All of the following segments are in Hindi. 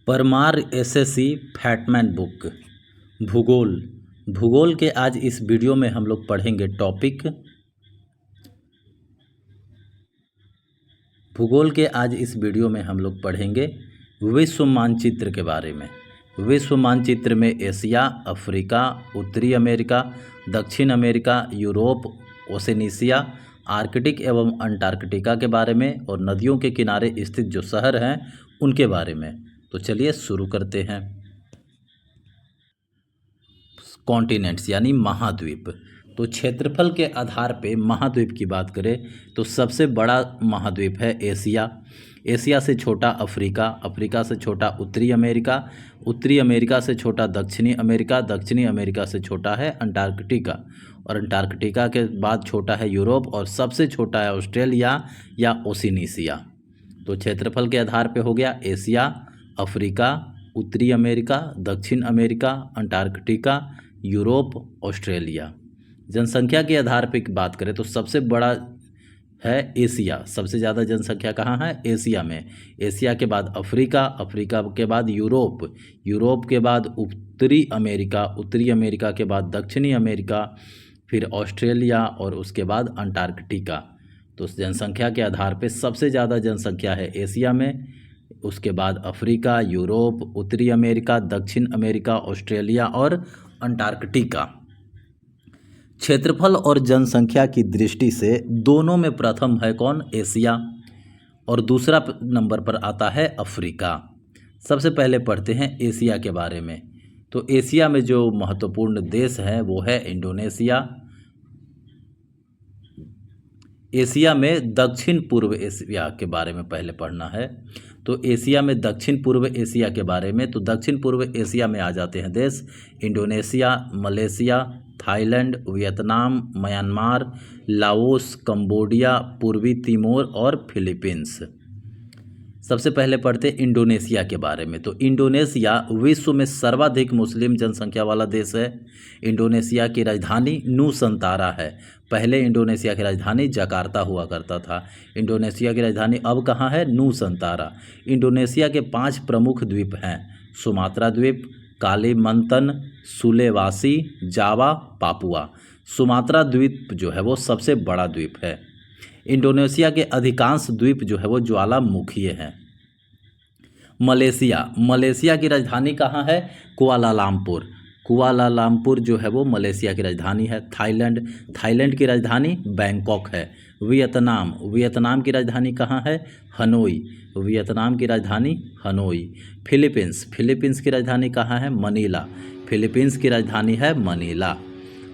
परमार एसएससी फैटमैन बुक भूगोल। भूगोल के आज इस वीडियो में हम लोग पढ़ेंगे टॉपिक भूगोल के आज इस वीडियो में हम लोग पढ़ेंगे विश्व मानचित्र के बारे में। विश्व मानचित्र में एशिया, अफ्रीका, उत्तरी अमेरिका, दक्षिण अमेरिका, यूरोप, ओसेनिशिया, आर्कटिक एवं अंटार्कटिका के बारे में और नदियों के किनारे स्थित जो शहर हैं उनके बारे में। तो चलिए शुरू करते हैं। कॉन्टिनेंट्स यानी महाद्वीप। तो क्षेत्रफल के आधार पे महाद्वीप की बात करें तो सबसे बड़ा महाद्वीप है एशिया। एशिया से छोटा अफ्रीका, अफ्रीका से छोटा उत्तरी अमेरिका, उत्तरी अमेरिका से छोटा दक्षिणी अमेरिका, दक्षिणी अमेरिका से छोटा है अंटार्कटिका और अंटार्कटिका के बाद छोटा है यूरोप और सबसे छोटा है ऑस्ट्रेलिया या ओशिनिसिया। तो क्षेत्रफल के आधार पे हो गया एशिया, अफ्रीका, उत्तरी अमेरिका, दक्षिण अमेरिका, अंटार्कटिका, यूरोप, ऑस्ट्रेलिया। जनसंख्या के आधार पे बात करें तो सबसे बड़ा है एशिया। सबसे ज़्यादा जनसंख्या कहाँ है? एशिया में। एशिया के बाद अफ्रीका, अफ्रीका के बाद यूरोप, यूरोप के बाद उत्तरी अमेरिका, उत्तरी अमेरिका के बाद दक्षिणी अमेरिका, फिर ऑस्ट्रेलिया और उसके बाद अंटार्कटिका। तो जनसंख्या के आधार पे सबसे ज़्यादा जनसंख्या है एशिया में, उसके बाद अफ्रीका, यूरोप, उत्तरी अमेरिका, दक्षिण अमेरिका, ऑस्ट्रेलिया और अंटार्कटिका। क्षेत्रफल और जनसंख्या की दृष्टि से दोनों में प्रथम है कौन? एशिया। और दूसरा नंबर पर आता है अफ्रीका। सबसे पहले पढ़ते हैं एशिया के बारे में। तो एशिया में जो महत्वपूर्ण देश है वो है इंडोनेशिया। एशिया में दक्षिण पूर्व एशिया के बारे में पहले पढ़ना है। तो एशिया में दक्षिण पूर्व एशिया के बारे में, तो दक्षिण पूर्व एशिया में आ जाते हैं देश Indonesia, Malaysia, Thailand, Vietnam, Myanmar, Laos, Cambodia, पूर्वी तिमोर और फिलीपींस। सबसे पहले पढ़ते इंडोनेशिया के बारे में। तो इंडोनेशिया विश्व में सर्वाधिक मुस्लिम जनसंख्या वाला देश है। इंडोनेशिया की राजधानी नूसंतारा है। पहले इंडोनेशिया की राजधानी जकार्ता हुआ करता था। इंडोनेशिया की राजधानी अब कहाँ है? नूसंतारा। इंडोनेशिया के 5 प्रमुख द्वीप हैं: सुमात्रा द्वीप, कालीमंतन, सुलेवासी, जावा, पापुआ। सुमात्रा द्वीप जो है वो सबसे बड़ा द्वीप है। इंडोनेशिया के अधिकांश द्वीप जो है वो ज्वालामुखीय हैं। मलेशिया, मलेशिया की राजधानी कहाँ है? कुआलालंपुर। कुआलालंपुर जो है वो मलेशिया की राजधानी है। थाईलैंड, थाईलैंड की राजधानी बैंकॉक है। वियतनाम, वियतनाम की राजधानी कहाँ है? हनोई। वियतनाम की राजधानी हनोई। फिलीपींस, फिलीपींस की राजधानी कहाँ है? मनीला। फिलीपींस की राजधानी है मनीला।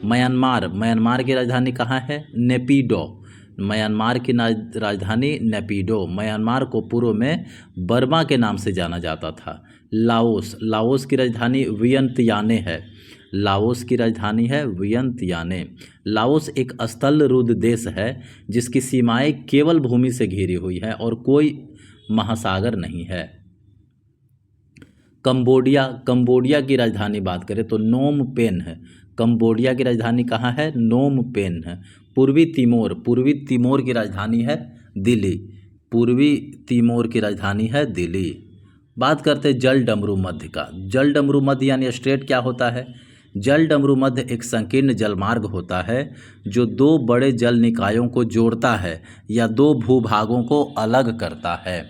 म्यांमार, म्यांमार की राजधानी कहाँ है? नेपिडो। म्यांमार की राजधानी नेपिडो। म्यांमार को पूर्व में बर्मा के नाम से जाना जाता था। लाओस, लाओस की राजधानी वियंतियाने है। लाओस की राजधानी है वियंतियाने। लाओस एक स्थलरूढ़ देश है जिसकी सीमाएं केवल भूमि से घिरी हुई है और कोई महासागर नहीं है। कंबोडिया, कंबोडिया की राजधानी बात करें तो नोम पेन है। कंबोडिया की राजधानी कहाँ है? नोम पेन है। पूर्वी तिमोर, पूर्वी तिमोर की राजधानी है दिल्ली। पूर्वी तिमोर की राजधानी है दिल्ली। बात करते हैं जल डमरू मध्य का। जल डमरू मध्य यानी स्ट्रेट क्या होता है? जल डमरू मध्य एक संकीर्ण जलमार्ग होता है जो 2 बड़े जल निकायों को जोड़ता है या 2 भूभागों को अलग करता है।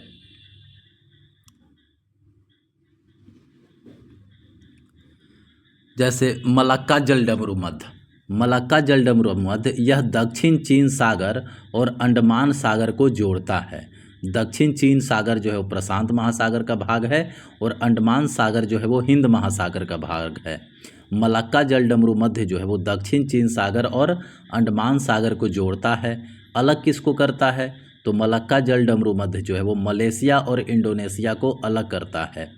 जैसे मलक्का जल डमरू मध्य, मलक्का जल डमरू मध्य यह दक्षिण चीन सागर और अंडमान सागर को जोड़ता है। दक्षिण चीन सागर जो है वो प्रशांत महासागर का भाग है और अंडमान सागर जो है वो हिंद महासागर का भाग है। मलक्का जल डमरू मध्य जो है वो दक्षिण चीन सागर और अंडमान सागर को जोड़ता है। अलग किसको करता है? तो मलक्का जल डमरू मध्य जो है वो मलेशिया और इंडोनेशिया को अलग करता है।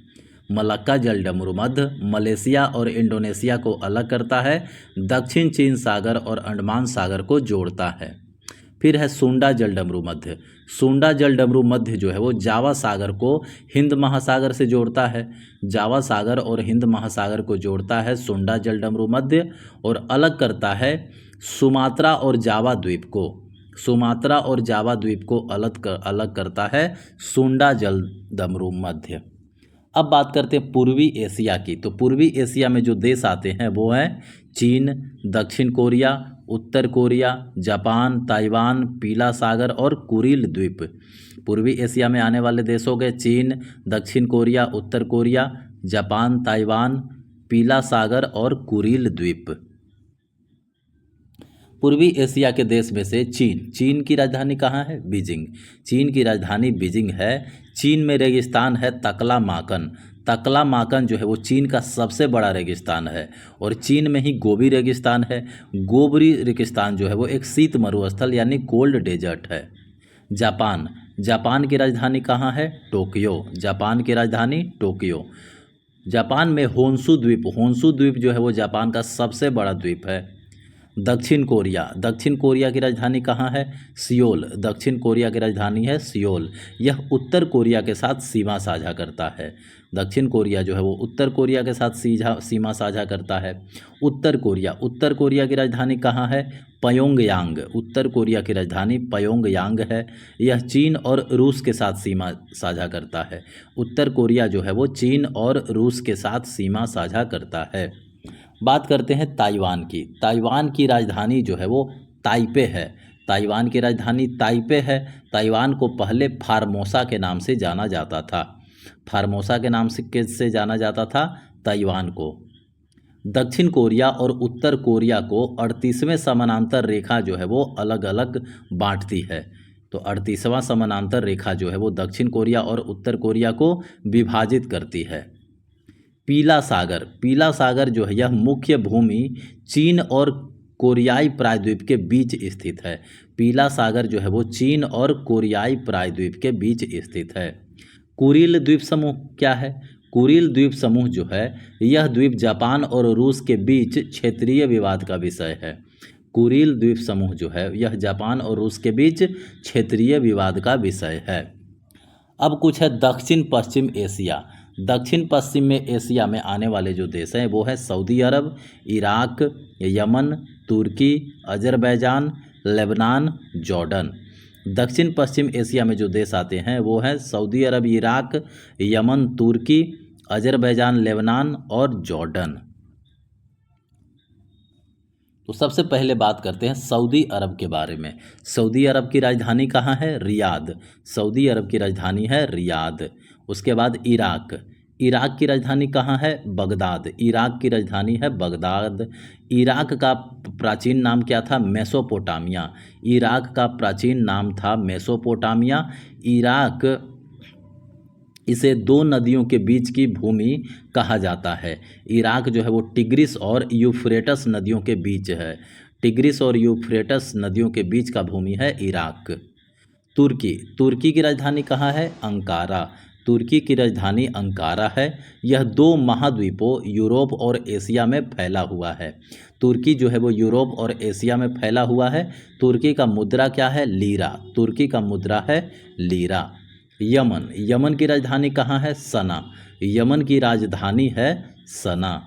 मलक्का जल डमरू मध्य मलेशिया और इंडोनेशिया को अलग करता है, दक्षिण चीन सागर और अंडमान सागर को जोड़ता है। फिर है सुंडा जल डमरू मध्य। सुंडा जल डमरू मध्य जो है वो जावा सागर को हिंद महासागर से जोड़ता है। जावा सागर और हिंद महासागर को जोड़ता है सुंडा जल डमरू मध्य और अलग करता है सुमात्रा और जावा द्वीप को। सुमात्रा और जावा द्वीप को अलग करता है सुंडा जल डमरू मध्य। अब बात करते हैं पूर्वी एशिया की। तो पूर्वी एशिया में जो देश आते हैं वो हैं चीन, दक्षिण कोरिया, उत्तर कोरिया, जापान, ताइवान, पीला सागर और कुरिल द्वीप। पूर्वी एशिया में आने वाले देश हो गए चीन, दक्षिण कोरिया, उत्तर कोरिया, जापान, ताइवान, पीला सागर और कुरिल द्वीप। पूर्वी एशिया के देश में से चीन की राजधानी कहाँ है? बीजिंग। चीन की राजधानी बीजिंग है। चीन में रेगिस्तान है तकलामाकन। तकलामाकन जो है वो चीन का सबसे बड़ा रेगिस्तान है और चीन में ही गोबी रेगिस्तान है। गोबी रेगिस्तान जो है वो एक शीत मरुस्थल यानी कोल्ड डेजर्ट है। जापान की राजधानी कहाँ है? टोक्यो। जापान की राजधानी टोक्यो। जापान में होन्शु द्वीप जो है वो जापान का सबसे बड़ा द्वीप है। दक्षिण कोरिया की राजधानी कहाँ है? सियोल। दक्षिण कोरिया की राजधानी है सियोल। यह उत्तर कोरिया के साथ सीमा साझा करता है। दक्षिण कोरिया जो है वो उत्तर कोरिया के साथ सीमा साझा करता है। उत्तर कोरिया की राजधानी कहाँ है? प्योंगयांग। उत्तर कोरिया की राजधानी प्योंगयांग है। यह चीन और रूस के साथ सीमा साझा करता है। उत्तर कोरिया जो है वो चीन और रूस के साथ सीमा साझा करता है। बात करते हैं ताइवान की राजधानी जो है वो ताइपे है। ताइवान की राजधानी ताइपे है। ताइवान को पहले फार्मोसा के नाम से जाना जाता था। फार्मोसा के नाम से जाना जाता था ताइवान को। दक्षिण कोरिया और उत्तर कोरिया को 38वें समानांतर रेखा जो है वो अलग अलग बांटती है। तो 38वां समानांतर रेखा जो है वो दक्षिण कोरिया और उत्तर कोरिया को विभाजित करती है। पीला सागर जो है यह मुख्य भूमि चीन और कोरियाई प्रायद्वीप के बीच स्थित है। पीला सागर जो है वो चीन और कोरियाई प्रायद्वीप के बीच स्थित है। कुरिल द्वीप समूह क्या है? कुरिल द्वीप समूह जो है यह द्वीप जापान और रूस के बीच क्षेत्रीय विवाद का विषय है। कुरिल द्वीप समूह जो है यह जापान और रूस के बीच क्षेत्रीय विवाद का विषय है। अब कुछ है दक्षिण पश्चिम एशिया। दक्षिण पश्चिम में एशिया में आने वाले जो देश हैं वो है सऊदी अरब, इराक, यमन, तुर्की, अजरबैजान, लेबनान, जॉर्डन। दक्षिण पश्चिम एशिया में जो देश आते हैं वो हैं सऊदी अरब, इराक, यमन, तुर्की, अजरबैजान, लेबनान और जॉर्डन। तो सबसे पहले बात करते हैं सऊदी अरब के बारे में। सऊदी अरब की राजधानी कहाँ है? रियाद। सऊदी अरब की राजधानी है रियाद। उसके बाद इराक की राजधानी कहाँ है? बगदाद। इराक की राजधानी है बगदाद। इराक का प्राचीन नाम क्या था? मेसोपोटामिया। इराक का प्राचीन नाम था मेसोपोटामिया। इराक इसे दो नदियों के बीच की भूमि कहा जाता है। इराक जो है वो टिग्रिस और यूफ्रेटस नदियों के बीच है। टिग्रिस और यूफ्रेटस नदियों के बीच का भूमि है इराक। तुर्की की राजधानी कहाँ है? अंकारा। तुर्की की राजधानी अंकारा है। यह दो महाद्वीपों यूरोप और एशिया में फैला हुआ है। तुर्की जो है वो यूरोप और एशिया में फैला हुआ है। तुर्की का मुद्रा क्या है? लीरा। तुर्की का मुद्रा है लीरा। यमन की राजधानी कहाँ है? सना। यमन की राजधानी है सना।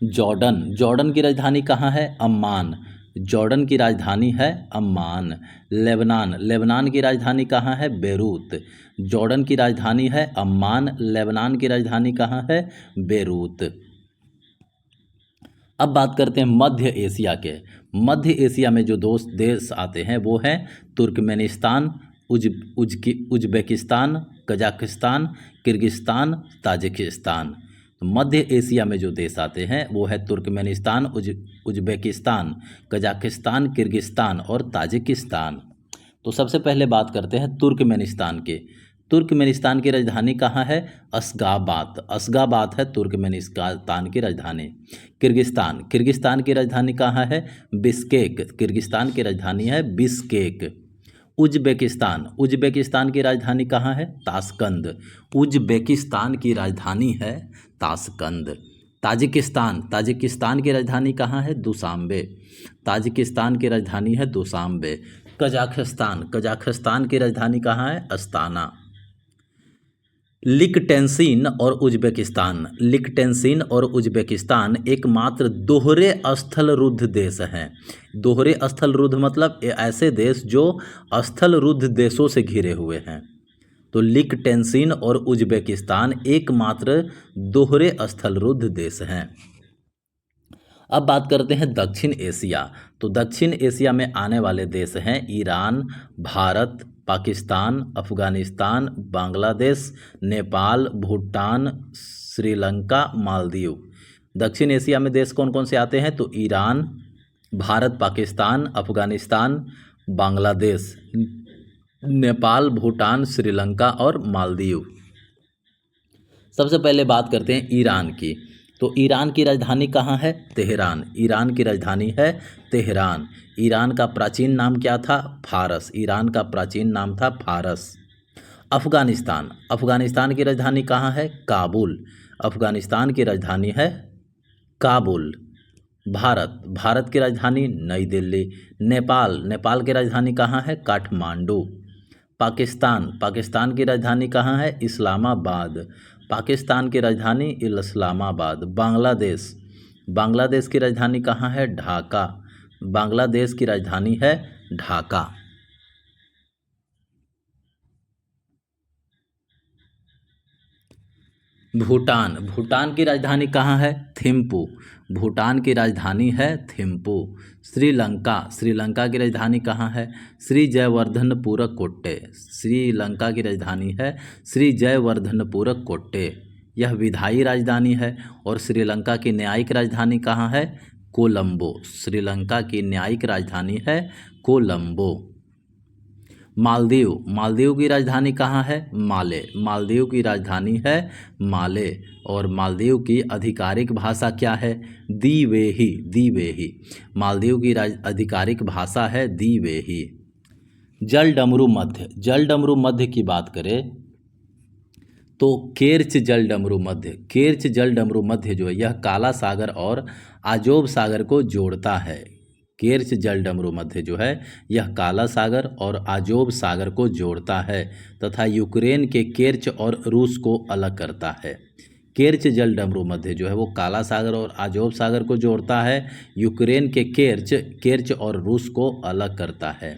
जॉर्डन की राजधानी कहाँ है? अम्मान। जॉर्डन की राजधानी है अम्मान। लेबनान की राजधानी कहाँ है? बेरूत। जॉर्डन की राजधानी है अम्मान। लेबनान की राजधानी कहाँ है? बेरूत। अब बात करते हैं मध्य एशिया के। मध्य एशिया में जो देश आते हैं वो हैं Turkmenistan, Uzbekistan, Kazakhstan, Kyrgyzstan, Tajikistan. तो मध्य एशिया में जो देश आते हैं वो है तुर्कमेनिस्तान, उज्बेकिस्तान, कजाकिस्तान, किर्गिस्तान और ताजिकिस्तान। तो सबसे पहले बात करते हैं तुर्कमेनिस्तान के। तुर्कमेनिस्तान की राजधानी कहाँ है? अस्गाबात है तुर्कमेनिस्तान की राजधानी। किर्गिस्तान की राजधानी कहाँ है? बिश्केक। किर्गिस्तान की राजधानी है बिश्केक। उज्बेकिस्तान की राजधानी कहाँ है? ताशकंद। उज्बेकिस्तान की राजधानी है ताशकंद। ताजिकिस्तान की राजधानी कहाँ है? दुशांबे। ताजिकिस्तान की राजधानी है दुशांबे। कजाकिस्तान की राजधानी कहाँ है? अस्ताना। लिक्टेंसीन और उज्बेकिस्तान एकमात्र दोहरे स्थल रुद्ध देश हैं। दोहरे स्थल रुद्ध मतलब ऐसे देश जो स्थल रुद्ध देशों से घिरे हुए हैं। तो लिक्टेंसीन और उज्बेकिस्तान एकमात्र दोहरे स्थलरुद्ध देश हैं। अब बात करते हैं दक्षिण एशिया। तो दक्षिण एशिया में आने वाले देश हैं ईरान, भारत, पाकिस्तान, अफगानिस्तान, बांग्लादेश, नेपाल, भूटान, श्रीलंका, मालदीव। दक्षिण एशिया में देश कौन कौन से आते हैं? तो ईरान, भारत, पाकिस्तान, अफगानिस्तान, बांग्लादेश, नेपाल, भूटान, श्रीलंका और मालदीव। सबसे पहले बात करते हैं ईरान की। तो ईरान की राजधानी कहाँ है? तेहरान। ईरान की राजधानी है तेहरान। ईरान का प्राचीन नाम क्या था? फारस। ईरान का प्राचीन नाम था फारस। अफगानिस्तान। अफगानिस्तान की राजधानी कहाँ है? काबुल। अफगानिस्तान की राजधानी है काबुल। भारत। भारत की राजधानी नई दिल्ली। नेपाल। नेपाल की राजधानी कहाँ है? काठमांडू। पाकिस्तान। पाकिस्तान की राजधानी कहाँ है? इस्लामाबाद। पाकिस्तान की राजधानी इस्लामाबाद। बांग्लादेश। बांग्लादेश की राजधानी कहाँ है? ढाका। बांग्लादेश की राजधानी है ढाका। भूटान। भूटान की राजधानी कहाँ है? थिम्पू। भूटान की राजधानी है थिम्पू। श्रीलंका। श्रीलंका की राजधानी कहाँ है? श्री जयवर्धनपुर कोट्टे। श्रीलंका की राजधानी है श्री जयवर्धनपुर कोट्टे। यह विधायी राजधानी है। और श्रीलंका की न्यायिक राजधानी कहाँ है? कोलंबो। श्रीलंका की न्यायिक राजधानी है कोलंबो। मालदीव। मालदीव की राजधानी कहाँ है? माले। मालदीव की राजधानी है माले। और मालदीव की आधिकारिक भाषा क्या है? दिवेही। दिवेही। मालदीव की आधिकारिक भाषा है दिवेही। जल डमरू मध्य। जल डमरू मध्य की बात करें तो केर्च जल डमरू मध्य। केर्च जल डमरू मध्य जो है यह काला सागर और आजोब सागर को जोड़ता है। केर्च जल डमरू मध्य जो है यह काला सागर और आजोब सागर को जोड़ता है तथा यूक्रेन के केर्च और रूस को अलग करता है। केर्च जल डमरू मध्य जो है वो काला सागर और आजोब सागर को जोड़ता है, यूक्रेन के केर्च और रूस को अलग करता है।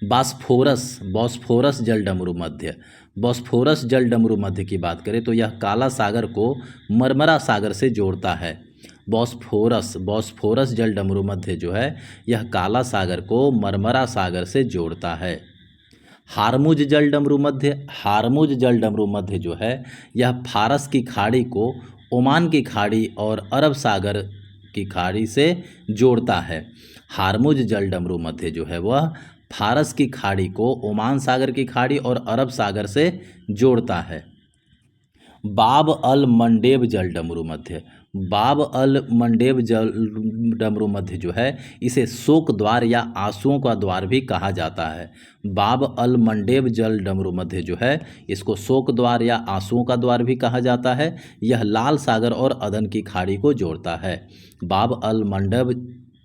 बॉस्फोरस। बॉस्फोरस जल डमरू मध्य। बॉस्फोरस जल डमरू मध्य की बात करें तो यह काला सागर को मरमरा सागर से जोड़ता है। बॉस्फोरस जल डमरू मध्य जो है यह काला सागर को मरमरा सागर से जोड़ता है। हारमुज जल डमरू मध्य। हारमुज जल डमरू मध्य जो है यह फारस की खाड़ी को ओमान की खाड़ी और अरब सागर की खाड़ी से जोड़ता है। हारमुज जल डमरू मध्य जो है वह फारस की खाड़ी को ओमान सागर की खाड़ी और अरब सागर से जोड़ता है। बाब अल मंडेब जल डमरू मध्य। बाब अल मंडेब जल डमरू मध्य जो है इसे शोक द्वार या आंसुओं का द्वार भी कहा जाता है। बाब अल मंडेब जल डमरू मध्य जो है इसको शोक द्वार या आंसुओं का द्वार भी कहा जाता है। यह लाल सागर और अदन की खाड़ी को जोड़ता है। बाब अल मंडेब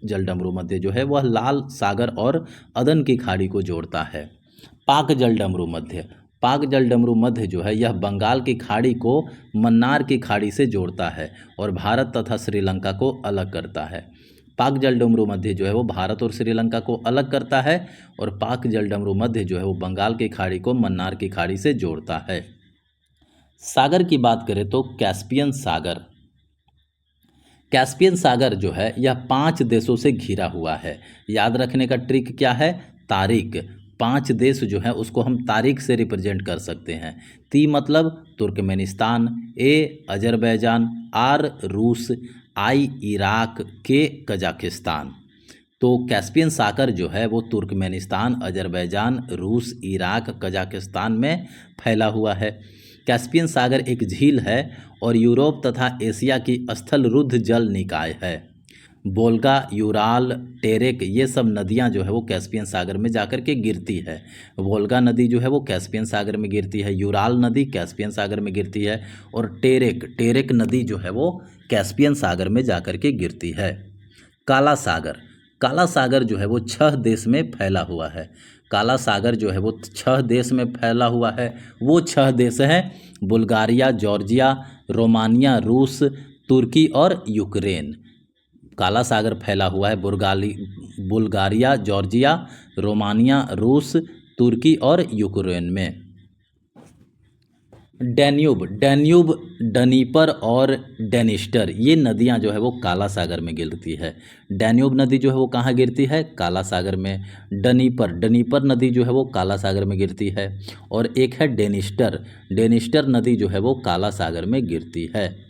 जल डमरू मध्य जो है वह लाल सागर और अदन की खाड़ी को जोड़ता है। पाक जल डमरू मध्य। पाक जल डमरू मध्य जो है यह बंगाल की खाड़ी को मन्नार की खाड़ी से जोड़ता है और भारत तथा श्रीलंका को अलग करता है। पाक जल डमरू मध्य जो है वो भारत और श्रीलंका को अलग करता है और पाक जल डमरू मध्य जो है वो बंगाल की खाड़ी को मन्नार की खाड़ी से जोड़ता है। सागर की बात करें तो कैस्पियन सागर। कैस्पियन सागर जो है यह 5 देशों से घिरा हुआ है। याद रखने का ट्रिक क्या है? तारीख। 5 देश जो है उसको हम तारीख से रिप्रेजेंट कर सकते हैं। ती मतलब तुर्कमेनिस्तान, ए अजरबैजान, आर रूस, आई इराक, के कजाकिस्तान। तो कैस्पियन सागर जो है वो तुर्कमेनिस्तान, अजरबैजान, रूस, इराक, कजाकिस्तान में फैला हुआ है। कैस्पियन सागर एक झील है और यूरोप तथा एशिया की स्थलरुद्ध जल निकाय है। वोल्गा, यूराल, टेरेक ये सब नदियां जो है वो कैस्पियन सागर में जाकर के गिरती है। वोल्गा नदी जो है वो कैस्पियन सागर में गिरती है, यूराल नदी कैस्पियन सागर में गिरती है और टेरेक नदी जो है वो कैस्पियन सागर में जाकर के गिरती है। काला सागर। काला सागर जो है वो 6 देश में फैला हुआ है। काला सागर जो है वो 6 देश में फैला हुआ है। वो 6 देश हैं बुल्गारिया, जॉर्जिया, रोमानिया, रूस, तुर्की और यूक्रेन। काला सागर फैला हुआ है बुल्गारिया, जॉर्जिया, रोमानिया, रूस, तुर्की और यूक्रेन में। डैन्यूब, डैन्यूब, डनीपर और डेनिस्टर, ये नदियां जो है वो काला सागर में गिरती है। डैन्यूब नदी जो है वो कहाँ गिरती है? काला सागर में। डनीपर, डनीपर नदी जो है वो काला सागर में गिरती है। और एक है डेनिस्टर, डेनिस्टर नदी जो है वो काला सागर में गिरती है।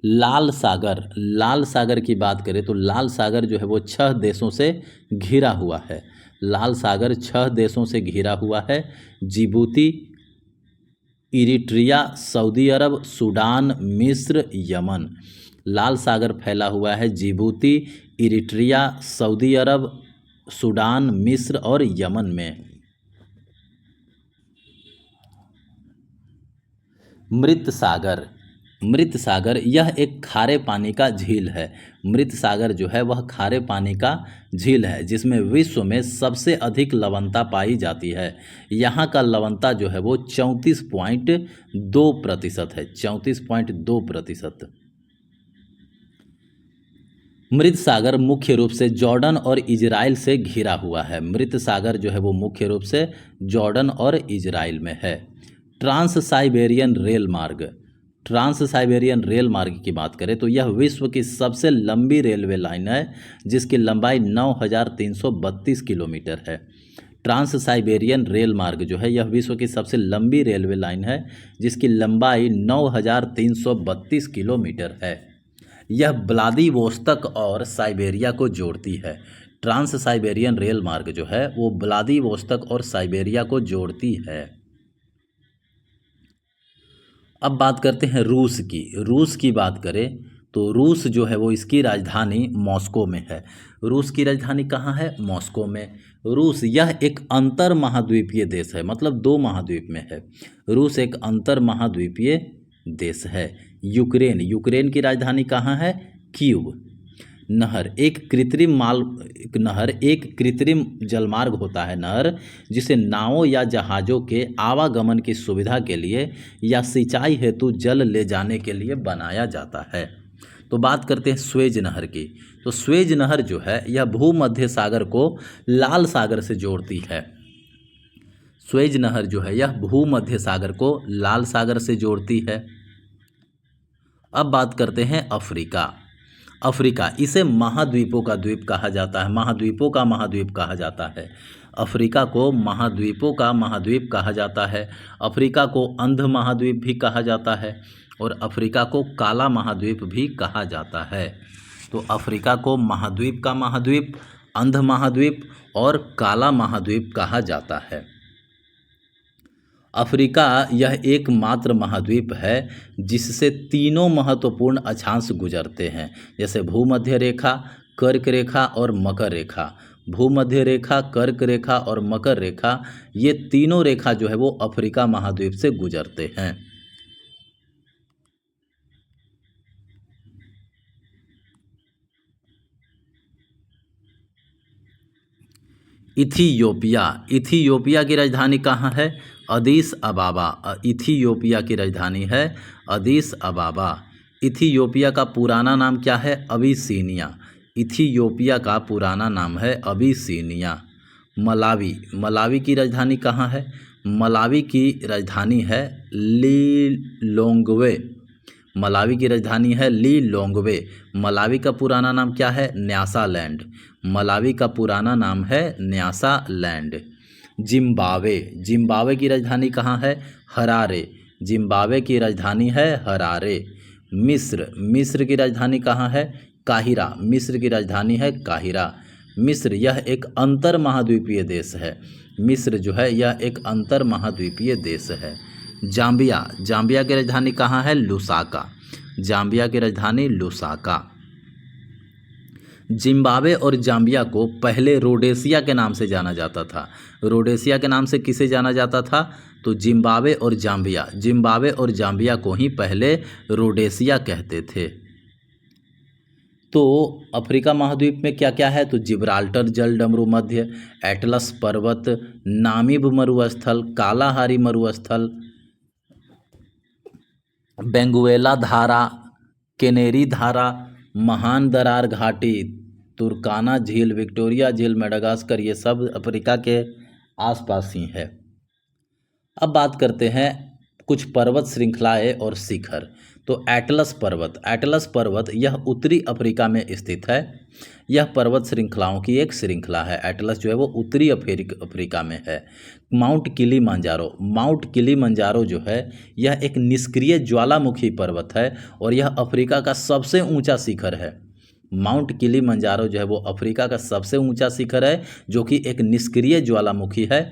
लाल सागर, लाल सागर की बात करें तो लाल सागर जो है वो 6 देशों से घिरा हुआ है। लाल सागर 6 देशों से घिरा हुआ है। जिबूती, इरिट्रिया, सऊदी अरब, सूडान, मिस्र, यमन। लाल सागर फैला हुआ है जिबूती, इरिट्रिया, सऊदी अरब, सूडान, मिस्र और यमन में। मृत सागर, मृत सागर यह एक खारे पानी का झील है। मृत सागर जो है वह खारे पानी का झील है जिसमें विश्व में सबसे अधिक लवणता पाई जाती है। यहाँ का लवणता जो है वो 34.2% है, 34.2%। मृत सागर मुख्य रूप से जॉर्डन और इजराइल से घिरा हुआ है। मृत सागर जो है वो मुख्य रूप से जॉर्डन और इजराइल में है। ट्रांस साइबेरियन रेल मार्ग, ट्रांस साइबेरियन रेल मार्ग की बात करें तो यह विश्व की सबसे लंबी रेलवे लाइन है जिसकी लंबाई 9,332 किलोमीटर है। ट्रांस साइबेरियन रेल मार्ग जो है यह विश्व की सबसे लंबी रेलवे लाइन है जिसकी लंबाई 9,332 किलोमीटर है। यह व्लादिवोस्तक और साइबेरिया को जोड़ती है। ट्रांस साइबेरियन रेल मार्ग जो है वो व्लादिवोस्तक और साइबेरिया को जोड़ती है। अब बात करते हैं रूस की। रूस की बात करें तो रूस जो है वो इसकी राजधानी मॉस्को में है। रूस की राजधानी कहाँ है? मॉस्को में। रूस यह एक अंतर महाद्वीपीय देश है, मतलब 2 महाद्वीप में है। रूस एक अंतर महाद्वीपीय देश है। यूक्रेन, यूक्रेन की राजधानी कहाँ है? कीव। नहर, एक कृत्रिम जलमार्ग होता है नहर जिसे नावों या जहाज़ों के आवागमन की सुविधा के लिए या सिंचाई हेतु जल ले जाने के लिए बनाया जाता है। तो बात करते हैं स्वेज नहर की। तो स्वेज नहर जो है यह भूमध्य सागर को लाल सागर से जोड़ती है। स्वेज नहर जो है यह भूमध्य सागर को लाल सागर से जोड़ती है। अब बात करते हैं अफ्रीका। अफ्रीका, इसे महाद्वीपों का द्वीप कहा जाता है, महाद्वीपों का महाद्वीप कहा जाता है। अफ्रीका को महाद्वीपों का महाद्वीप कहा जाता है। अफ्रीका को अंध महाद्वीप भी कहा जाता है और अफ्रीका को काला महाद्वीप भी कहा जाता है। तो अफ्रीका को महाद्वीप का महाद्वीप, अंध महाद्वीप और काला महाद्वीप कहा जाता है। अफ्रीका यह एकमात्र महाद्वीप है जिससे 3 महत्वपूर्ण अक्षांश गुजरते हैं, जैसे भूमध्य रेखा, कर्क रेखा और मकर रेखा। भूमध्य रेखा, कर्क रेखा और मकर रेखा, ये तीनों रेखा जो है वो अफ्रीका महाद्वीप से गुजरते हैं। इथियोपिया, इथियोपिया की राजधानी कहाँ है? अदीस अबाबा। इथियोपिया की राजधानी है अदीस अबाबा। इथियोपिया का पुराना नाम क्या है? अबिसिनिया। इथियोपिया का पुराना नाम है अबिसिनिया। मलावी, मलावी की राजधानी कहाँ है? मलावी की राजधानी है लिलोंगवे। मलावी की राजधानी है लिलोंगवे। मलावी का पुराना नाम क्या है? न्यासालैंड। मलावी का पुराना नाम है न्यासालैंड। जिम्बाब्वे, जिम्बाब्वे की राजधानी कहाँ है? हरारे। जिम्बाब्वे की राजधानी है हरारे। मिस्र, मिस्र की राजधानी कहाँ है? काहिरा। मिस्र की राजधानी है काहिरा। मिस्र यह एक अंतर महाद्वीपीय देश है। मिस्र जो है यह एक अंतर महाद्वीपीय देश है। जाम्बिया, जाम्बिया की राजधानी कहाँ है? लुसाका। जाम्बिया की राजधानी लुसाका। जिम्बाब्वे और जाम्बिया को पहले रोडेशिया के नाम से जाना जाता था। रोडेशिया के नाम से किसे जाना जाता था? तो जिम्बाब्वे और जाम्बिया, जिम्बाब्वे और जाम्बिया को ही पहले रोडेशिया कहते थे। तो अफ्रीका महाद्वीप में क्या क्या है? तो जिब्राल्टर जलडमरू मध्य, एटलस पर्वत, नामीब मरुस्थल, कालाहारी मरुस्थल, बेंगुएला धारा, केनेरी धारा, महान दरार घाटी, तुर्काना झील, विक्टोरिया झील, मेडागास्कर, ये सब अफ्रीका के आसपास ही है। अब बात करते हैं कुछ पर्वत श्रृंखलाएं और शिखर। तो एटलस पर्वत यह उत्तरी अफ्रीका में स्थित है। यह पर्वत श्रृंखलाओं की एक श्रृंखला है। एटलस जो है वो उत्तरी अफ्रीका में है। माउंट किलीमंजारो जो है यह एक निष्क्रिय ज्वालामुखी पर्वत है और यह अफ्रीका का सबसे ऊंचा शिखर है। माउंट किलीमंजारो जो है वो अफ्रीका का सबसे ऊंचा शिखर है जो कि एक निष्क्रिय ज्वालामुखी है।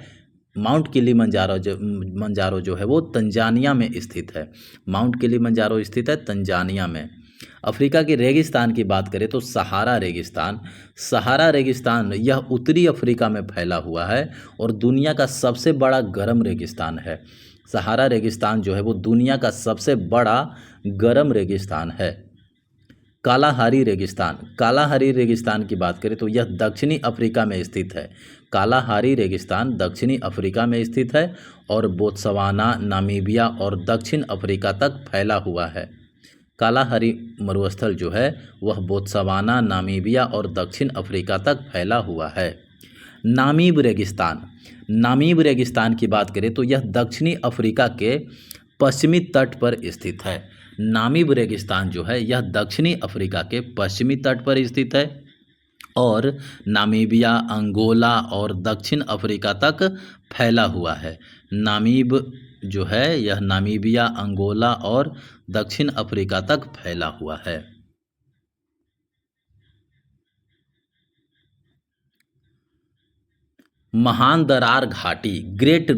माउंट किलीमंजारो जो है वो तंजानिया में स्थित है। माउंट किलीमंजारो स्थित है तंजानिया में। अफ्रीका के रेगिस्तान की बात करें तो सहारा रेगिस्तान यह उत्तरी अफ्रीका में फैला हुआ है और दुनिया का सबसे बड़ा गर्म रेगिस्तान है। सहारा रेगिस्तान जो है वो दुनिया का सबसे बड़ा गर्म रेगिस्तान है। कालाहारी रेगिस्तान की बात करें तो यह दक्षिणी अफ्रीका में स्थित है। कालाहारी रेगिस्तान दक्षिणी अफ्रीका में स्थित है और बोत्सवाना, नामीबिया और दक्षिण अफ्रीका तक फैला हुआ है। कालाहारी मरुस्थल जो है वह बोत्सवाना, नामीबिया और दक्षिण अफ्रीका तक फैला हुआ है। नामीब रेगिस्तान की बात करें तो यह दक्षिणी अफ्रीका के पश्चिमी तट पर स्थित है। नामीब रेगिस्तान जो है यह दक्षिणी अफ्रीका के पश्चिमी तट पर स्थित है और नामीबिया, अंगोला और दक्षिण अफ्रीका तक फैला हुआ है। नामीब जो है यह नामीबिया, अंगोला और दक्षिण अफ्रीका तक फैला हुआ है। महान दरार घाटी, ग्रेट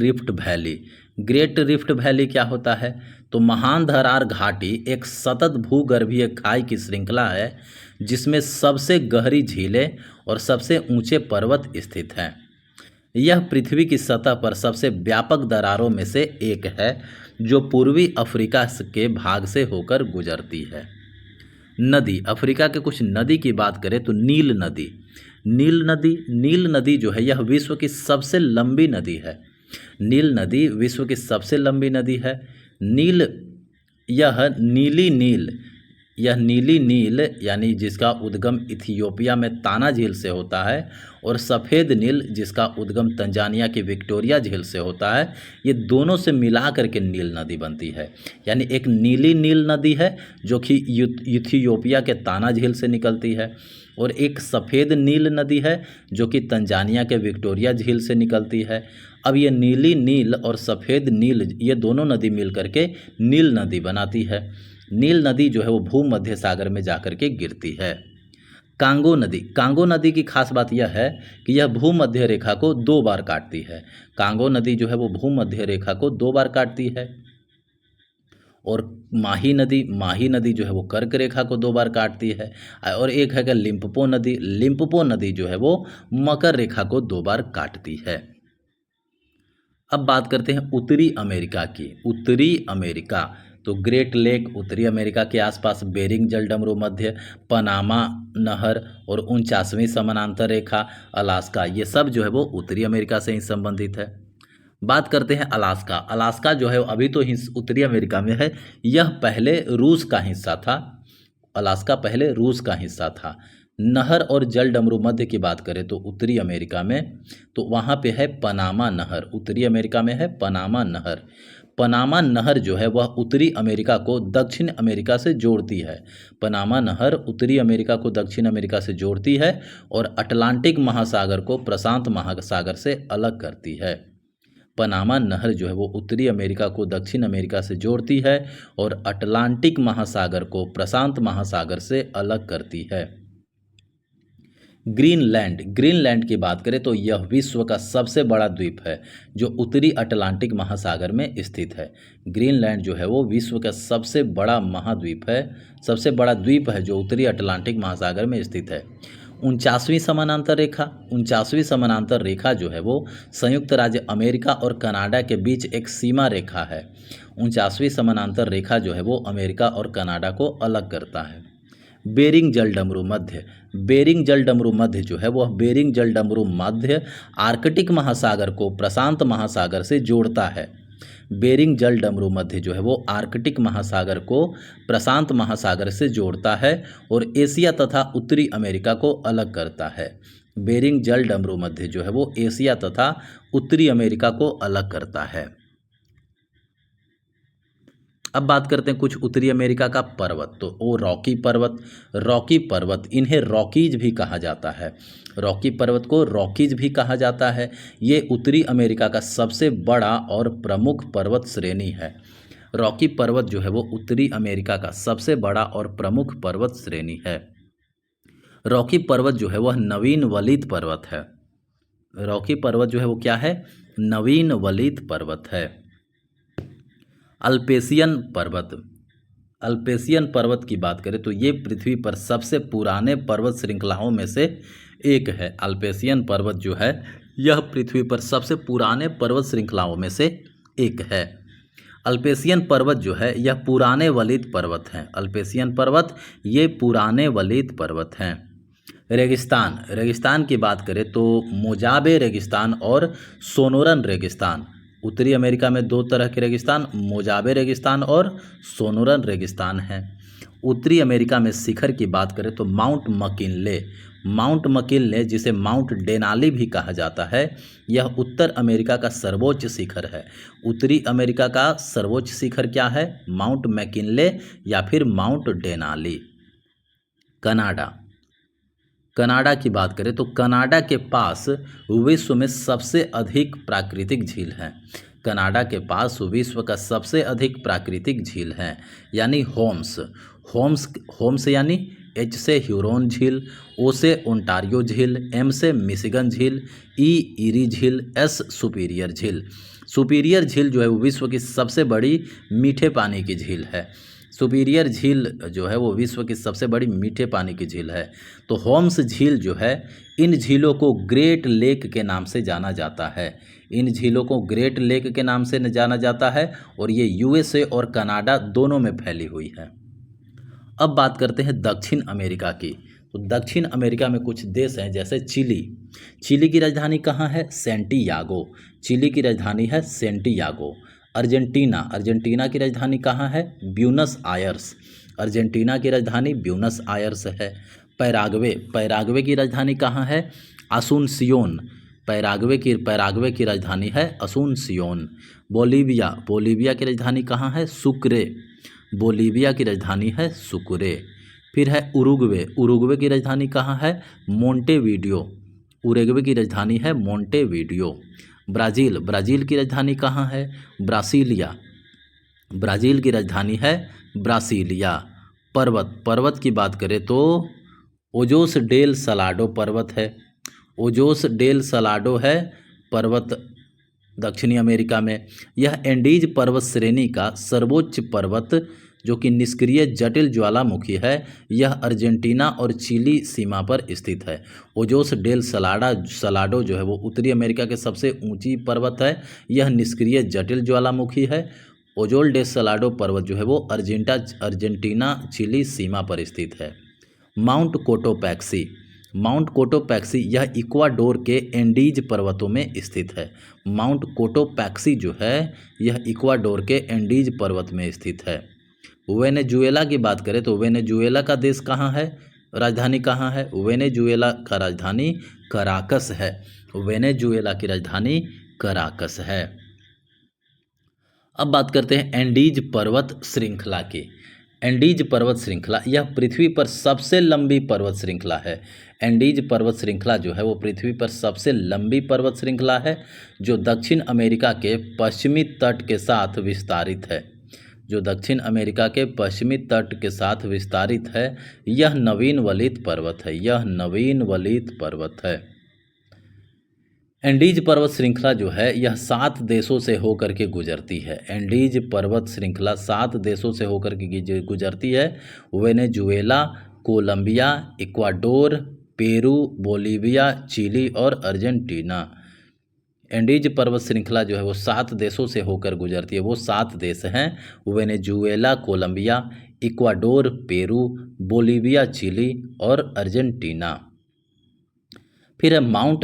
रिफ्ट वैली क्या होता है? तो महान दरार घाटी एक सतत भूगर्भीय खाई की श्रृंखला है जिसमें सबसे गहरी झीलें और सबसे ऊंचे पर्वत स्थित हैं। यह पृथ्वी की सतह पर सबसे व्यापक दरारों में से एक है जो पूर्वी अफ्रीका के भाग से होकर गुजरती है। नदी, अफ्रीका के कुछ नदी की बात करें तो नील नदी जो है यह विश्व की सबसे लंबी नदी है। नील नदी विश्व की सबसे लंबी नदी है। यह नीली नील यानी जिसका उद्गम इथियोपिया में ताना झील से होता है और सफ़ेद नील जिसका उद्गम तंजानिया की विक्टोरिया झील से होता है, ये दोनों से मिला करके नील नदी बनती है। यानी एक नीली नील नदी है जो कि इथियोपिया के ताना झील से निकलती है और एक सफ़ेद नील नदी है जो कि तंजानिया के विक्टोरिया झील से निकलती है। अब ये नीली नील और सफ़ेद नील ये दोनों नदी मिल करके नील नदी बनाती है। नील नदी जो है वो भूमध्य सागर में जाकर के गिरती है। कांगो नदी की खास बात यह है कि यह भूमध्य रेखा को 2 बार काटती है। कांगो नदी जो है वो भूमध्य रेखा को 2 बार काटती है। और माही नदी जो है वो कर्क रेखा को 2 बार काटती है। और एक है कि लिम्पोपो नदी जो है वो मकर रेखा को 2 बार काटती है। अब बात करते हैं उत्तरी अमेरिका की। उत्तरी अमेरिका तो ग्रेट लेक उत्तरी अमेरिका के आसपास, बेरिंग जलडमरू मध्य, पनामा नहर और 49वीं समानांतर रेखा, अलास्का, ये सब जो है वो उत्तरी अमेरिका से ही संबंधित है। बात करते हैं अलास्का जो है अभी तो उत्तरी अमेरिका में है। यह पहले रूस का हिस्सा था। अलास्का पहले रूस का हिस्सा था। नहर और जल डमरू मध्य की बात करें तो उत्तरी अमेरिका में तो वहाँ पे है पनामा नहर। उत्तरी अमेरिका में है पनामा नहर। पनामा नहर जो है वह उत्तरी अमेरिका को दक्षिण अमेरिका से जोड़ती है। पनामा नहर उत्तरी अमेरिका को दक्षिण अमेरिका से जोड़ती है और अटलांटिक महासागर को प्रशांत महासागर से अलग करती है। पनामा नहर जो है वो उत्तरी अमेरिका को दक्षिण अमेरिका से जोड़ती है और अटलांटिक महासागर को प्रशांत महासागर से अलग करती है। ग्रीनलैंड की बात करें तो यह विश्व का सबसे बड़ा द्वीप है जो उत्तरी अटलांटिक महासागर में स्थित है। ग्रीनलैंड जो है वो विश्व का सबसे बड़ा महाद्वीप है, सबसे बड़ा द्वीप है जो उत्तरी अटलांटिक महासागर में स्थित है। 49वीं समानांतर रेखा जो है वो संयुक्त राज्य अमेरिका और कनाडा के बीच एक सीमा रेखा है। 49वीं समानांतर रेखा जो है वो अमेरिका और कनाडा को अलग करता है। बेरिंग जल डमरू मध्य जो है वह बेरिंग जल डमरू मध्य आर्कटिक महासागर को प्रशांत महासागर से जोड़ता है। बेरिंग जल डमरू मध्य जो है वो आर्कटिक महासागर को प्रशांत महासागर से जोड़ता है और एशिया तथा उत्तरी अमेरिका को अलग करता है। बेरिंग जल डमरू मध्य जो है वो एशिया तथा उत्तरी अमेरिका को अलग करता है। अब बात करते हैं कुछ उत्तरी अमेरिका का पर्वत। तो वो रॉकी पर्वत इन्हें रॉकीज भी कहा जाता है। रॉकी पर्वत को रॉकीज भी कहा जाता है। ये उत्तरी अमेरिका का सबसे बड़ा और प्रमुख पर्वत श्रेणी है। रॉकी पर्वत जो है वो उत्तरी अमेरिका का सबसे बड़ा और प्रमुख पर्वत श्रेणी है। रॉकी पर्वत जो है वह नवीन वलित पर्वत है। रॉकी पर्वत जो है वो क्या है? नवीन वलित पर्वत है। अल्पेशियन पर्वत। अल्पेशियन पर्वत की बात करें तो ये पृथ्वी पर सबसे पुराने पर्वत श्रृंखलाओं में से एक है। अल्पेशियन पर्वत जो है यह पृथ्वी पर सबसे पुराने पर्वत श्रृंखलाओं में से एक है। अल्पेशियन पर्वत जो है यह पुराने वलित पर्वत हैं। अल्पेशियन पर्वत ये पुराने वलित पर्वत हैं। रेगिस्तान की बात करें तो मोजाबे रेगिस्तान और सोनोरन रेगिस्तान। उत्तरी अमेरिका में दो तरह के रेगिस्तान, मोजाबे रेगिस्तान और सोनोरन रेगिस्तान हैं। उत्तरी अमेरिका में शिखर की बात करें तो माउंट मकिनले जिसे माउंट डेनाली भी कहा जाता है, यह उत्तर अमेरिका का सर्वोच्च शिखर है। उत्तरी अमेरिका का सर्वोच्च शिखर क्या है? माउंट मैकिनले या फिर माउंट डेनाली। कनाडा की बात करें तो कनाडा के पास विश्व में सबसे अधिक प्राकृतिक झील हैं। कनाडा के पास विश्व का सबसे अधिक प्राकृतिक झील हैं, यानी होम्स यानी एच से ह्यूरोन झील, ओ से ओंटारियो झील, एम से मिशिगन झील, ई ईरी झील, एस सुपीरियर झील। सुपीरियर झील जो है वो विश्व की सबसे बड़ी मीठे पानी की झील है। सुपीरियर झील जो है वो विश्व की सबसे बड़ी मीठे पानी की झील है। तो होम्स झील जो है, इन झीलों को ग्रेट लेक के नाम से जाना जाता है। इन झीलों को ग्रेट लेक के नाम से जाना जाता है और ये यूएसए और कनाडा दोनों में फैली हुई है। अब बात करते हैं दक्षिण अमेरिका की। तो दक्षिण अमेरिका में कुछ देश हैं जैसे चिली की राजधानी कहाँ है? सेंटियागो। चिली की राजधानी है सेंटियागो। अर्जेंटीना की राजधानी कहाँ है? Buenos Aires. अर्जेंटीना की राजधानी ब्यूनस आयर्स है। पैराग्वे की राजधानी कहाँ है? असुनसियोन। पैराग्वे की राजधानी है असुनसियोन। बोलीविया की राजधानी कहाँ है? सुक्रे। बोलीविया की राजधानी है सुकुरे। फिर है उरुग्वे की राजधानी कहाँ है? मोंटेवीडियो। उरुग्वे की राजधानी है मोंटेवीडियो। ब्राज़ील की राजधानी कहाँ है? ब्रासीलिया। ब्राज़ील की राजधानी है ब्रासीलिया। पर्वत की बात करें तो ओजोस डेल सलाडो पर्वत है। ओजोस डेल सलाडो है पर्वत दक्षिणी अमेरिका में। यह एंडीज पर्वत श्रेणी का सर्वोच्च पर्वत जो कि निष्क्रिय जटिल ज्वालामुखी है, यह अर्जेंटीना और चिली सीमा पर स्थित है। ओजोस डेल सलाडो जो है वो उत्तरी अमेरिका के सबसे ऊंची पर्वत है। यह निष्क्रिय जटिल ज्वालामुखी है। ओजोल डे सलाडो पर्वत जो है वो अर्जेंटीना चिली सीमा पर स्थित है। माउंट कोटोपैक्सी यह इक्वाडोर के एंडीज पर्वतों में स्थित है। माउंट कोटोपैक्सी जो है यह इक्वाडोर के एंडीज पर्वत में स्थित है। वेनेजुएला की बात करें तो वेनेजुएला का देश कहाँ है? राजधानी कहाँ है? वेनेजुएला का राजधानी कराकस है। वेनेजुएला की राजधानी कराकस है। अब बात करते हैं एंडीज पर्वत श्रृंखला की। एंडीज पर्वत श्रृंखला यह पृथ्वी पर सबसे लंबी पर्वत श्रृंखला है। एंडीज पर्वत श्रृंखला जो है वो पृथ्वी पर सबसे लंबी पर्वत श्रृंखला है, जो दक्षिण अमेरिका के पश्चिमी तट के साथ विस्तारित है। जो दक्षिण अमेरिका के पश्चिमी तट के साथ विस्तारित है। यह नवीन वलित पर्वत है। एंडीज पर्वत श्रृंखला जो है यह 7 देशों से होकर के गुजरती है। एंडीज पर्वत श्रृंखला 7 देशों से होकर के गुजरती है। Venezuela, Colombia, Ecuador, Peru, Bolivia, Chile और अर्जेंटीना। एंडीज पर्वत श्रृंखला जो है वो 7 देशों से होकर गुजरती है। वो 7 देश हैं Venezuela, Colombia, Ecuador, Peru, Bolivia, Chile और अर्जेंटीना। फिर है माउंट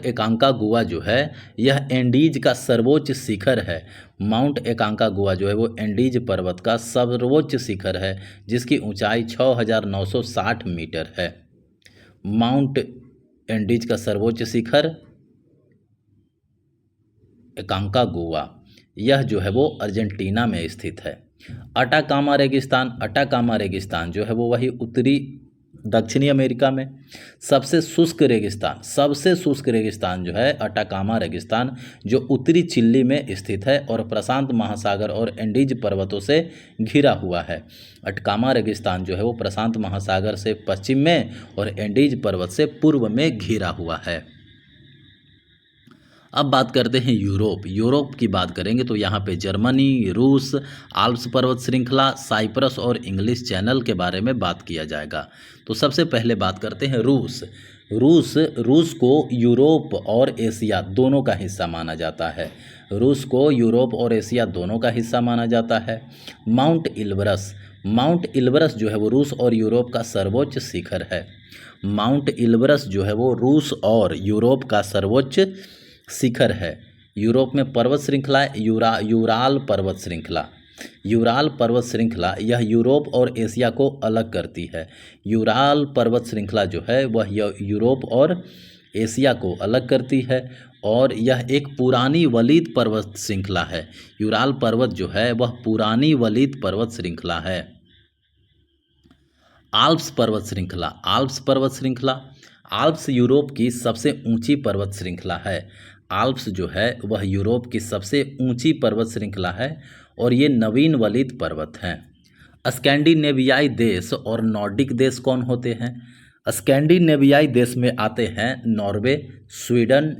एकांकागुआ जो है यह एंडीज का सर्वोच्च शिखर है। माउंट एकांकागुआ जो है वो एंडीज पर्वत का सर्वोच्च शिखर है, जिसकी ऊंचाई 6960 मीटर है। माउंट एंडीज का सर्वोच्च शिखर एकांकागुआ। यह जो है वो अर्जेंटीना में स्थित है। अटाकामा रेगिस्तान जो है वो वही उत्तरी दक्षिणी अमेरिका में। सबसे शुष्क रेगिस्तान जो है अटाकामा रेगिस्तान, जो उत्तरी चिली में स्थित है और प्रशांत महासागर और एंडीज पर्वतों से घिरा हुआ है। अटकामा रेगिस्तान जो है वो प्रशांत महासागर से पश्चिम में और एंडीज पर्वत से पूर्व में घिरा हुआ है। अब बात करते हैं यूरोप की बात करेंगे तो यहाँ पे जर्मनी, रूस, आल्प्स पर्वत श्रृंखला, साइप्रस और इंग्लिश चैनल के बारे में बात किया जाएगा। तो सबसे पहले बात करते हैं रूस को यूरोप और एशिया दोनों का हिस्सा माना जाता है। रूस को यूरोप और एशिया दोनों का हिस्सा माना जाता है। माउंट इल्बरस जो है वो रूस और यूरोप का सर्वोच्च शिखर है। माउंट इल्बरस जो है वो रूस और यूरोप का सर्वोच्च शिखर है। यूरोप में पर्वत श्रृंखला यूराल पर्वत श्रृंखला यह यूरोप और एशिया को अलग करती है। यूराल पर्वत श्रृंखला जो है वह यूरोप और एशिया को अलग करती है और यह एक पुरानी वलीद पर्वत श्रृंखला है। यूराल पर्वत जो है वह पुरानी वलीद पर्वत श्रृंखला है। आल्प्स पर्वत श्रृंखला आल्प्स यूरोप की सबसे ऊंची पर्वत श्रृंखला है। आल्प्स जो है वह यूरोप की सबसे ऊंची पर्वत श्रृंखला है और ये नवीन वलित पर्वत हैं। स्कैंडिनेवियाई देश और नॉर्डिक देश कौन होते हैं? स्कैंडिनेवियाई देश में आते हैं नॉर्वे, स्वीडन,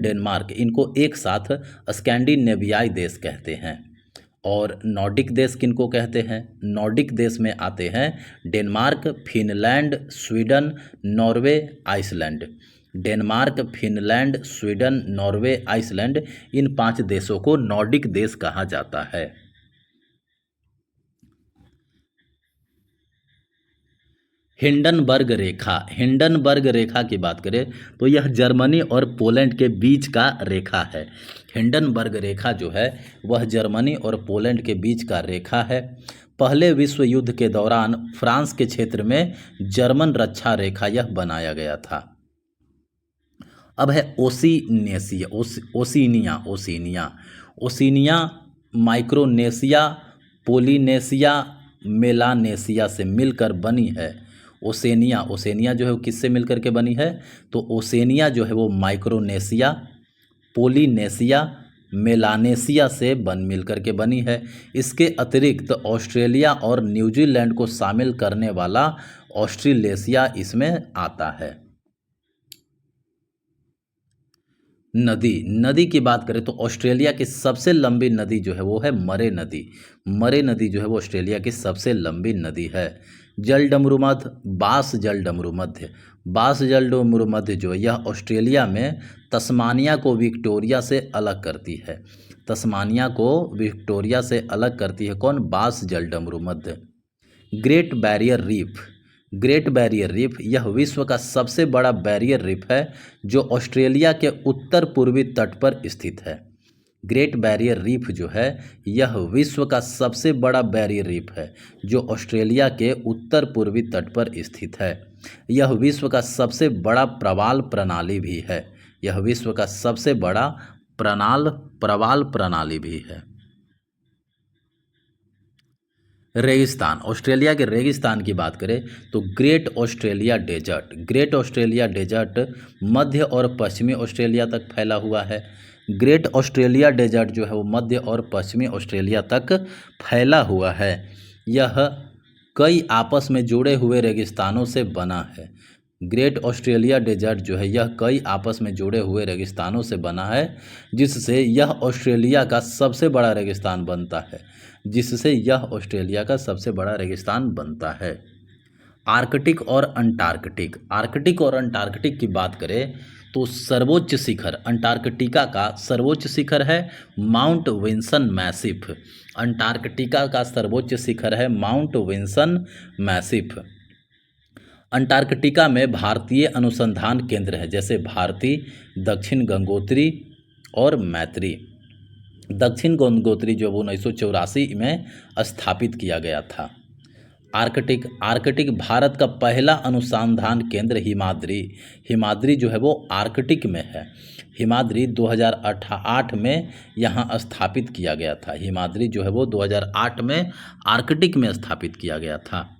डेनमार्क, इनको एक साथ स्कैंडिनेवियाई देश कहते हैं। और नॉर्डिक देश किनको कहते हैं? नॉर्डिक देश में आते हैं Denmark, Finland, Sweden, Norway, Iceland. Denmark, Finland, Sweden, Norway, Iceland, इन 5 देशों को नॉर्डिक देश कहा जाता है। हिंडनबर्ग रेखा की बात करें तो यह जर्मनी और पोलैंड के बीच का रेखा है। हिंडनबर्ग रेखा जो है वह जर्मनी और पोलैंड के बीच का रेखा है। पहले विश्व युद्ध के दौरान फ्रांस के क्षेत्र में जर्मन रक्षा रेखा यह बनाया गया था। अब है ओशिनिया माइक्रोनेशिया, पोलिनेशिया, मेलानेशिया से मिलकर बनी है। ओसेनिया जो है वो किससे मिलकर के बनी है? तो ओसेनिया जो है वो माइक्रोनेशिया, पोलिनेशिया, मेलानेशिया से मिलकर के बनी है। इसके अतिरिक्त ऑस्ट्रेलिया और न्यूजीलैंड को शामिल करने वाला ऑस्ट्रेलेशिया इसमें आता है। नदी की बात करें तो ऑस्ट्रेलिया की सबसे लंबी नदी जो है वो है मरे नदी जो है वो ऑस्ट्रेलिया की सबसे लंबी नदी है। बास जल डमरू मध्य जो यह ऑस्ट्रेलिया में तस्मानिया को विक्टोरिया से अलग करती है। कौन? बास जल डमरू मध्य। ग्रेट बैरियर रीफ यह विश्व का सबसे बड़ा बैरियर रीफ है जो ऑस्ट्रेलिया के उत्तर पूर्वी तट पर स्थित है। ग्रेट बैरियर रीफ जो है यह विश्व का सबसे बड़ा बैरियर रीफ है जो ऑस्ट्रेलिया के उत्तर पूर्वी तट पर स्थित है। यह विश्व का सबसे बड़ा प्रवाल प्रणाली भी है। प्रवाल प्रणाली भी है। रेगिस्तान, ऑस्ट्रेलिया के रेगिस्तान की बात करें तो ग्रेट ऑस्ट्रेलिया डेजर्ट मध्य और पश्चिमी ऑस्ट्रेलिया तक फैला हुआ है। ग्रेट ऑस्ट्रेलिया डेजर्ट जो है वो मध्य और पश्चिमी ऑस्ट्रेलिया तक फैला हुआ है। यह कई आपस में जुड़े हुए रेगिस्तानों से बना है। ग्रेट ऑस्ट्रेलिया डेजर्ट जो है यह कई आपस में जुड़े हुए रेगिस्तानों से बना है जिससे यह ऑस्ट्रेलिया का सबसे बड़ा रेगिस्तान बनता है। आर्कटिक और अंटार्कटिक की बात करें तो सर्वोच्च शिखर अंटार्कटिका का सर्वोच्च शिखर है माउंट विल्सन मैसिफ। अंटार्कटिका का सर्वोच्च शिखर है माउंट विल्सन मैसिफ। अंटार्कटिका में भारतीय अनुसंधान केंद्र है जैसे भारती, दक्षिण गंगोत्री और मैत्री। दक्षिण गंगोत्री जो 1984 में स्थापित किया गया था। आर्कटिक भारत का पहला अनुसंधान केंद्र हिमाद्री जो है वो आर्कटिक में है। हिमाद्री 2008 में यहाँ स्थापित किया गया था। हिमाद्री जो है वो 2008 में आर्कटिक में स्थापित किया गया था।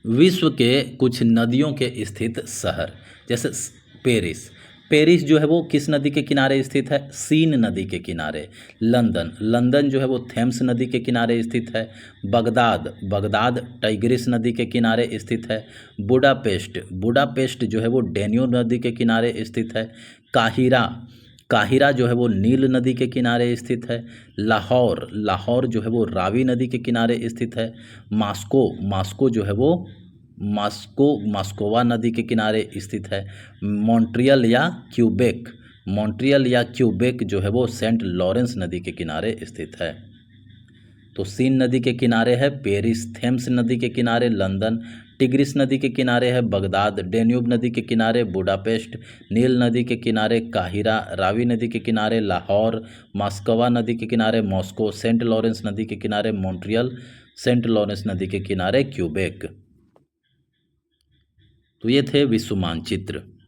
विश्व के कुछ नदियों के स्थित शहर, जैसे पेरिस। पेरिस जो है वो किस नदी के किनारे स्थित है? सीन नदी के किनारे। लंदन, लंदन जो है वो थेम्स नदी के किनारे स्थित है। बगदाद, बगदाद टाइग्रिस नदी के किनारे स्थित है। बुडापेस्ट, बुडापेस्ट जो है वो डेन्यूब नदी के किनारे स्थित है। काहिरा, काहिरा जो है वो नील नदी के किनारे स्थित है। लाहौर, लाहौर जो है वो रावी नदी के किनारे स्थित है। मास्को, मास्को जो है वो मास्को मास्कोवा नदी के किनारे स्थित है। मॉन्ट्रियल या क्यूबेक, मॉन्ट्रियल या क्यूबेक जो है वो सेंट लॉरेंस नदी के किनारे स्थित है। तो सीन नदी के किनारे है पेरिस, थेम्स नदी के किनारे लंदन, टिग्रिस नदी के किनारे है बगदाद, डेन्यूब नदी के किनारे बुडापेस्ट, नील नदी के किनारे काहिरा, रावी नदी के किनारे लाहौर, मास्कोवा नदी के किनारे मॉस्को, सेंट लॉरेंस नदी के किनारे मॉन्ट्रियल, सेंट लॉरेंस नदी के किनारे क्यूबेक। तो ये थे विश्व मानचित्र।